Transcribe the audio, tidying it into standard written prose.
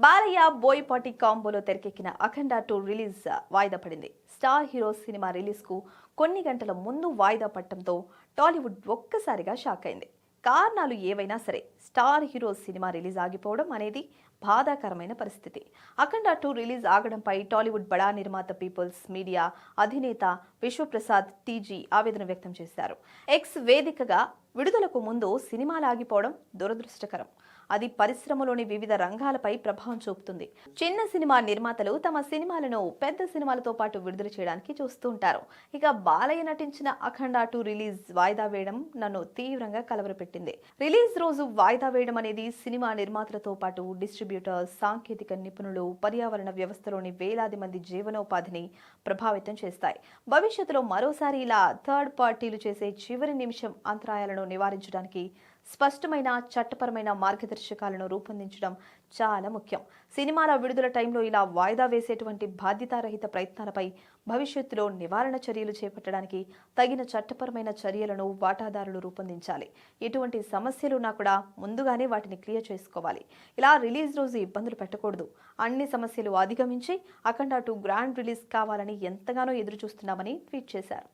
బాలయ్య బోయపాటి కాంబోలో తెరకెక్కిన అఖండ 2 రిలీజ్ వాయిదా పడింది. స్టార్ హీరో సినిమా రిలీజ్ కు కొన్ని గంటల ముందు వాయిదా పడటంతో టాలీవుడ్ ఒక్కసారిగా షాక్ అయింది. కారణాలు ఏవైనా సరే స్టార్ హీరో సినిమా రిలీజ్ ఆగిపోవడం అనేది బాధాకరమైన పరిస్థితి. అఖండ 2 రిలీజ్ ఆగడంపై టాలీవుడ్ బడా నిర్మాత పీపుల్స్ మీడియా అధినేత విశ్వప్రసాద్ టీజీ ఆవేదన వ్యక్తం చేశారు. ఎక్స్ వేదికగా విడుదలకు ముందు సినిమాలు ఆగిపోవడం దురదృష్టకరం. అది పరిశ్రమలోని వివిధ రంగాలపై ప్రభావం చూపుతుంది. చిన్న సినిమా నిర్మాతలు తమ సినిమాలను పెద్ద సినిమాలతో పాటు విడుదల చేయడానికి చూస్తూ ఉంటారు. ఇక బాలయ్య నటించిన అఖండ 2 రిలీజ్ వాయిదా వేయడం నన్ను తీవ్రంగా కలవరపెట్టింది. రిలీజ్ రోజు వాయిదా వేయడం అనేది సినిమా నిర్మాతలతో పాటు డిస్ట్రిబ్యూటర్స్, సాంకేతిక నిపుణులు, పర్యావరణ వ్యవస్థలోని వేలాది మంది జీవనోపాధిని ప్రభావితం చేస్తాయి. భవిష్యత్తులో మరోసారి ఇలా థర్డ్ పార్టీలు చేసే చివరి నిమిషం అంతరాయాలను నివారించడానికి స్పష్టమైన చట్టపరమైన మార్గదర్శకాలను రూపొందించడం చాలా ముఖ్యం. సినిమాల విడుదల టైంలో ఇలా వాయిదా వేసేటువంటి బాధ్యతారహిత ప్రయత్నాలపై భవిష్యత్తులో నివారణ చర్యలు చేపట్టడానికి తగిన చట్టపరమైన చర్యలను వాటాదారులు రూపొందించాలి. ఎటువంటి సమస్యలున్నా కూడా ముందుగానే వాటిని క్లియర్ చేసుకోవాలి. ఇలా రిలీజ్ రోజు ఇబ్బందులు పెట్టకూడదు. అన్ని సమస్యలు అధిగమించి అఖండ 2 గ్రాండ్ రిలీజ్ కావాలని ఎంతగానో ఎదురు చూస్తున్నామని ట్వీట్ చేశారు.